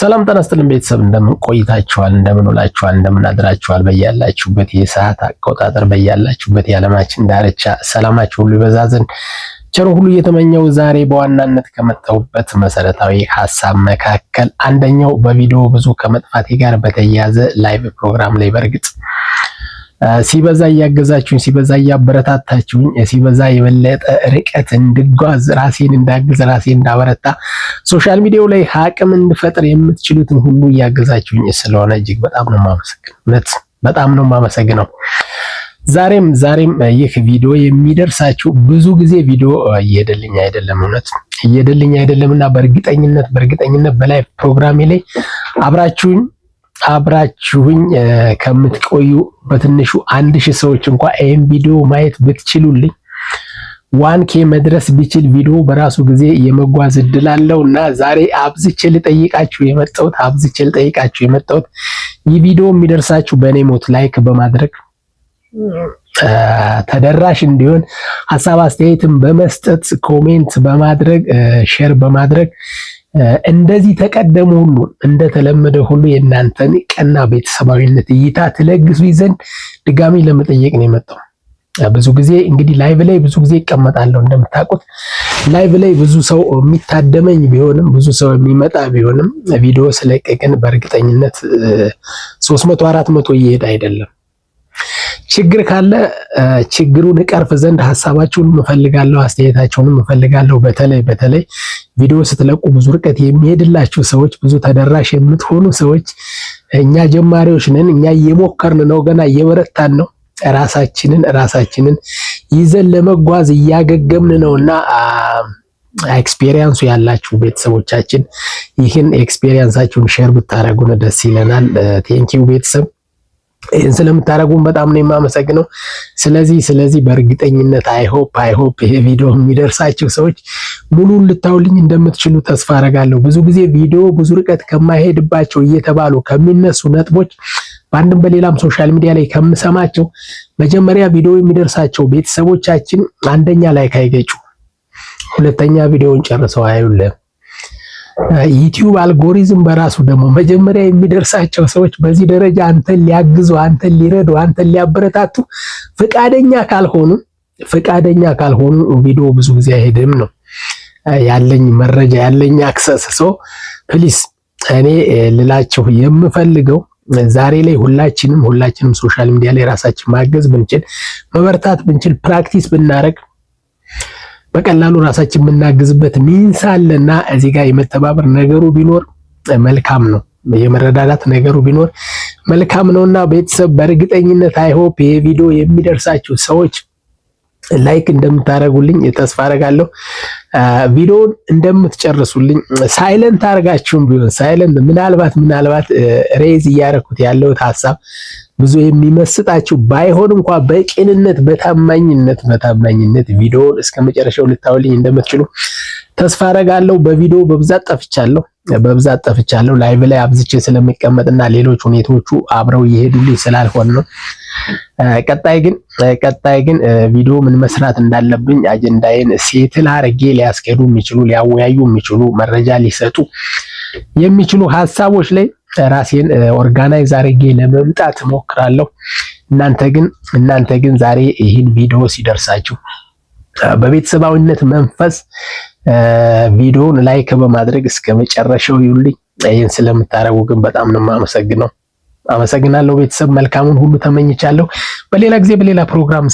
ሰላም ጤና ይስጥልን ቤተሰብ እንደምን ቆይታችኋል? እንደምን ውላችኋል? እንደምን አድራችኋል? በያላችሁበት የሰዓት አቆጣጠር በያላችሁበት የዓለማችን ዳርቻ ሰላማችሁ ሁሉ ይበዛዝን ቸሩ ሁሉ እየተመኘው ዛሬ በዋናነት ከመጣሁበት መሰረታዊ ሐሳብ መካከል አንደኛው በቪዲዮ ብዙ ከመጥፋቴ ጋር በተያያዘ ላይቭ ፕሮግራም ላይ በርግጥ ሲበዛ ያያገዛችሁኝ ሲበዛ ያበረታታችሁኝ ሲበዛ የበለጠ ርቀት እንድጓዝ ራሴን እንዳግዝ ራሴን እንዳበረታ ሶሻል ሚዲያው ላይ አቅም እንድፈጥር የምትችሉትን ሁሉ ያያገዛችሁኝ ስለሆነ እጅግ በጣም ነው የማመሰግነው። እውነት በጣም ነው የማመሰግነው። ዛሬም ይህ ቪዲዮ የሚደርሳችሁ ብዙ ጊዜ ቪዲዮ እየሄደልኝ አይደለም፣ እውነት እየሄደልኝ አይደለምና በእርግጠኝነት በላይ ፕሮግራሜ ላይ አብራችሁኝ ከምትቆዩ በትንሹ 1000 ሰዎች እንኳን ይሄን ቪዲዮ ማየት ብትችሉልኝ 1K መድረስ ቢችል ቪዲዮ በራሱ ጊዜ የመጓዝ እድል አለውና ዛሬ አብዝቼ ልጠይቃችሁ የመጣሁት ይህ ቪዲዮ የሚደርሳችሁ በኔ ሞት ላይክ በማድረግ ተደራሽ እንዲሆን ሐሳብ አስተያየትን በመስጠት ኮሜንት በማድረግ ሼር በማድረግ እንደዚህ ተቀደሙ ሁሉ እንደተለመደ ሁሉ የእናንተን ቀና ቤተሰባዊነት እይታ ትለግሱ ይዘን ድጋሚ ለመጠየቅ ነው የመጣው። ብዙ ጊዜ እንግዲህ ላይቭ ላይ ብዙ ጊዜ ይቀመጣለሁ። እንደምታውቁት ላይቭ ላይ ብዙ ሰው የሚታደመኝ ቢሆንም ብዙ ሰው የሚመጣ ቢሆንም ቪዲዮ ስለቀቀን በእርግጠኝነት 300 400 እየሄደ አይደለም። ችግር ካለ ችግሩን እቀርፍ ዘንድ ሐሳባችሁን እፈልጋለሁ፣ አስተያየታችሁንም እፈልጋለሁ። በተለይ ቪዲዮ ስትለቁ ብዙ ርቀት የሚሄድላችሁ ሰዎች፣ ብዙ ተደራሽ የምትሆኑ ሰዎች እኛ ጀማሪዎች ነን፣ እኛ እየሞከርን ነው፣ ገና እየበረታን ነው። ራሳችንን ይዘን ለመጓዝ እያገገምን ነውና ኤክስፒሪየንሱ ያላችሁ ቤተሰቦቻችን ይህን ኤክስፒሪየንሳችሁን ሼር ብታረጉን ደስ ይለናል። ቴንኪው ቤተሰብ ይህን ስለምታረጉን በጣም ነው የማመሰግነው። ስለዚህ በእርግጠኝነት አይ ሆፕ ይሄ ቪዲዮ የሚደርሳችሁ ሰዎች ሙሉን ልታውልኝ እንደምትችሉ ተስፋ አረጋለሁ። ብዙ ጊዜ ቪዲዮ ብዙ ርቀት ከማይሄድባቸው እየተባሉ ከሚነሱ ነጥቦች በአንድም በሌላም ሶሻል ሚዲያ ላይ ከምሰማቸው መጀመሪያ ቪዲዮ የሚደርሳቸው ቤተሰቦቻችን አንደኛ ላይ ካይገጩ፣ ሁለተኛ ቪዲዮውን ጨርሰው አያዩልም። ዩቲዩብ አልጎሪዝም በራሱ ደግሞ መጀመሪያ የሚደርሳቸው ሰዎች በዚህ ደረጃ አንተን ሊያግዙ፣ አንተን ሊረዱ፣ አንተን ሊያበረታቱ ፈቃደኛ ካልሆኑ ቪዲዮ ብዙ ጊዜ አይሄድም ነው ያለኝ መረጃ ያለኝ አክሰስ። ፕሊስ እኔ ልላችሁ የምፈልገው ዛሬ ላይ ሁላችንም ሶሻል ሚዲያ ላይ ራሳችን ማገዝ ብንችል፣ መበርታት ብንችል፣ ፕራክቲስ ብናረግ በቀላሉ ራሳችን የምናግዝበት ሚንስ አለና እዚህ ጋር የመተባበር ነገሩ ቢኖር መልካም ነው። የመረዳዳት ነገሩ ቢኖር መልካም ነውና ቤተሰብ በእርግጠኝነት አይ ሆፕ ይሄ ቪዲዮ የሚደርሳችሁ ሰዎች ላይክ እንደምታረጉልኝ ተስፋ አረጋለሁ። ቪዲዮውን እንደምትጨርሱልኝ ሳይለንት አርጋችሁም ቢሆን ሳይለንት ምናልባት ሬዝ እያረኩት ያለው ሐሳብ ብዙ የሚመስጣችሁ ባይሆን እንኳን በቅንነት በታማኝነት ቪዲዮውን እስከመጨረሻው ልታውልኝ እንደምትችሉ ተስፋ አረጋለሁ። በቪዲዮ በብዛት ጠፍቻለሁ ላይቭ ላይ አብዝቼ ስለሚቀመጥና ሌሎች ሁኔታዎቹ አብረው እየሄዱልኝ ስላልሆነ ነው። ቀጣይ ግን ቪዲዮ ምን መስራት እንዳለብኝ አጀንዳዬን ሴትል አርጌ ሊያስኬዱ የሚችሉ ሊያወያዩ የሚችሉ መረጃ ሊሰጡ የሚችሉ ሐሳቦች ላይ ራሴን ኦርጋናይዝ አርጌ ለመምጣት ሞክራለሁ። እናንተ ግን ዛሬ ይህን ቪዲዮ ሲደርሳችሁ በቤተሰባዊነት መንፈስ ቪዲዮውን ላይክ በማድረግ እስከመጨረሻው ይውልኝ። ይህን ስለምታረጉ ግን በጣም ነው የማመሰግነው። አመሰግናለሁ ቤተሰብ። መልካሙን ሁሉ ተመኝቻለሁ። በሌላ ጊዜ በሌላ ፕሮግራም